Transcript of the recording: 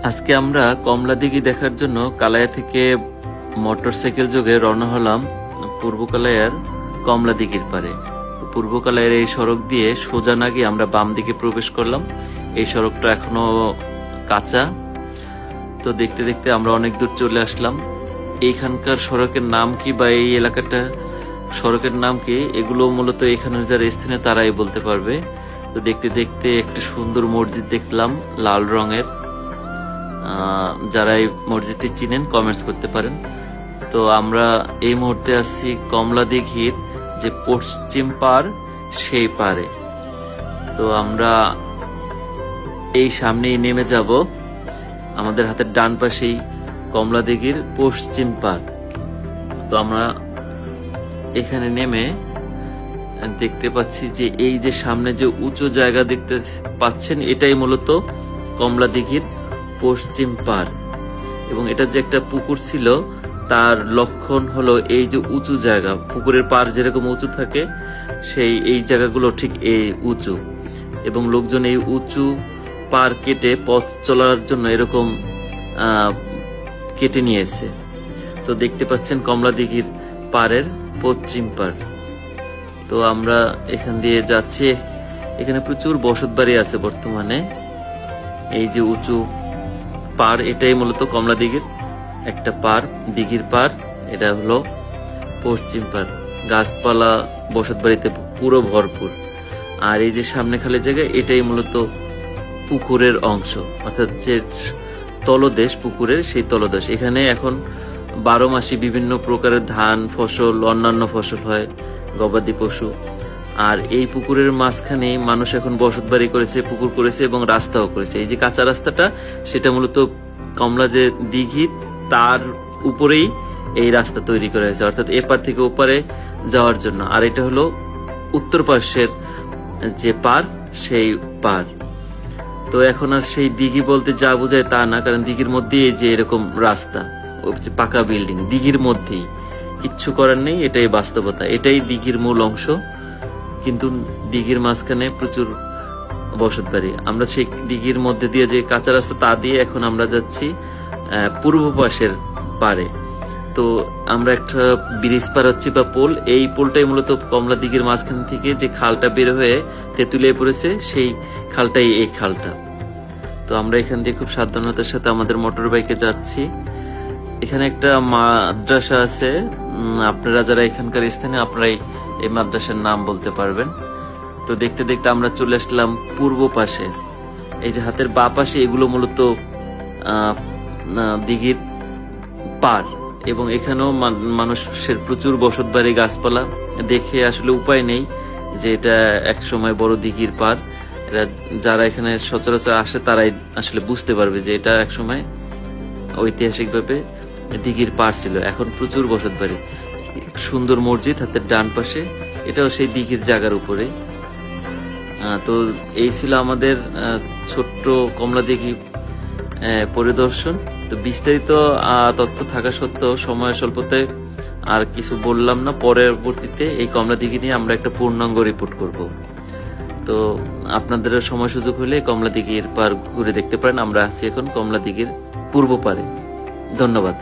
আজকে আমরা কমলা দিঘি দেখার জন্য কালাইয়া থেকে মোটরসাইকেল যোগে রওনা হলাম পূর্ব কালাইয়ার কমলা দিঘির পারে। তো পূর্ব কালাইয়ার এই সড়ক দিয়ে সোজা না গিয়ে আমরা বাম দিকে প্রবেশ করলাম। এই সড়কটা এখনো কাঁচা। তো দেখতে দেখতে আমরা অনেক দূর চলে আসলাম। এইখানকার সড়কের নাম কি বা এই এলাকাটা সড়কের নাম কি, এগুলো মূলত এখানের যারা স্থানীয় তারাই বলতে পারবে। তো দেখতে দেখতে একটা সুন্দর মসজিদ দেখলাম লাল রঙের। যারা এই মসজিদটি চিনেন কমেন্টস করতে পারেন। তো আমরা এই মুহূর্তে আসছি কমলা দিঘির যে পশ্চিম পার সেই পারে। তো আমরা এই সামনেই নেমে যাব। আমাদের হাতের ডান পাশেই কমলা দিঘির পশ্চিম পার। তো আমরা এখানে নেমে দেখতে পাচ্ছি যে এই যে সামনে যে উঁচু জায়গা দেখতে পাচ্ছেন, এটাই মূলত কমলা দিঘির পশ্চিম পার। এবং এটা যে একটা পুকুর ছিল তার লক্ষণ হলো এই যে উঁচু জায়গা, পুকুরের পার যেরকম উঁচু থাকে সেই এই জায়গাগুলো ঠিক এই উঁচু। এবং লোকজন এই উঁচু পার কেটে পথ চলার জন্য এরকম কেটে নিয়েছে। তো দেখতে পাচ্ছেন কমলা দিঘির পাড়ের পশ্চিম পার। তো আমরা এখান দিয়ে যাচ্ছি। এখানে প্রচুর বসত বাড়ি আছে বর্তমানে। এই যে উঁচু পার, এটাই মূলত কমলা দিঘির একটা পার, দিঘির পার। এটা হলো পশ্চিম পার। গাছপালা বসত বাড়িতে পুরো ভরপুর। আর এই যে সামনে খালি জায়গা, এটাই মূলত পুকুরের অংশ, অর্থাৎ যে তলদেশ পুকুরের, সেই তলদেশ। এখানে এখন 12 মাসে বিভিন্ন প্রকারের ধান ফসল, অন্যান্য ফসল হয়, গবাদি পশু। আর এই পুকুরের মাঝখানে মানুষ এখন বসত বাড়ি করেছে, পুকুর করেছে এবং রাস্তাও করেছে। এই যে কাঁচা রাস্তাটা, সেটা মূলত কমলা যে দিঘি তার উপরেই এই রাস্তা তৈরি করা হয়েছে, অর্থাৎ এপার থেকে ওপারে যাওয়ার জন্য। আর এটা হলো উত্তর পাশের যে পার, সেই পার। তো এখন আর সেই দিঘি বলতে যা বোঝায় তা না, কারণ দিঘির মধ্যে এই যে এরকম রাস্তা, পাকা বিল্ডিং দিঘির মধ্যেই, কিচ্ছু করার নেই। এটাই বাস্তবতা, এটাই দিঘির মূল অংশ। কিন্তু দিঘির মাঝখানে প্রচুর বসত বাড়ি। আমরা সেই দিঘির মধ্যে দিয়ে যে কাঁচা রাস্তা তা দিয়ে এখন আমরা যাচ্ছি পূর্ব পাশের পারে। তো আমরা একটা ব্রিজ পার হচ্ছি বা পোল। এই পোলটাই মূলত কমলা দিঘির মাঝখান থেকে যে খালটা বের হয়ে তেঁতুলিয়ে পড়েছে, সেই খালটাই এই খালটা। তো আমরা এখান দিয়ে খুব সাবধানতার সাথে আমাদের মোটর বাইকে যাচ্ছি। এখানে একটা মাদ্রাসা আছে, আপনারা যারা এখানকার স্থানীয় আপনারাই এই মাদ্রাসার নাম বলতে পারবেন। তো দেখতে দেখতে আমরা চলে আসলাম পূর্ব পাশে। এই যে হাতের বাঁ পাশে, এগুলো মূলত দিঘির পার। এবং এখানেও মানুষের প্রচুর বসত বাড়ি, গাছপালা। দেখে আসলে উপায় নেই যে এটা এক সময় বড় দিঘির পার। এরা যারা এখানে সচরাচর আসে তারাই আসলে বুঝতে পারবে যে এটা এক সময় ঐতিহাসিকভাবে দিঘির পার ছিল। এখন প্রচুর বসত বাড়ি। সুন্দর মসজিদ হাতের ডান পাশে, এটাও সেই দিঘির জায়গার উপরে। তো এই ছিল আমাদের ছোট্ট কমলা দিঘি পরিদর্শন। তো বিস্তারিত তথ্য থাকা সত্ত্বেও সময় স্বল্পতায় আর কিছু বললাম না। পরবর্তীতে এই কমলা দিঘি নিয়ে আমরা একটা পূর্ণাঙ্গ রিপোর্ট করব। তো আপনাদের সময় সুযোগ হলে কমলা দিঘির পার ঘুরে দেখতে পারেন। আমরা আছি এখন কমলা দিঘির পূর্ব পারে। ধন্যবাদ।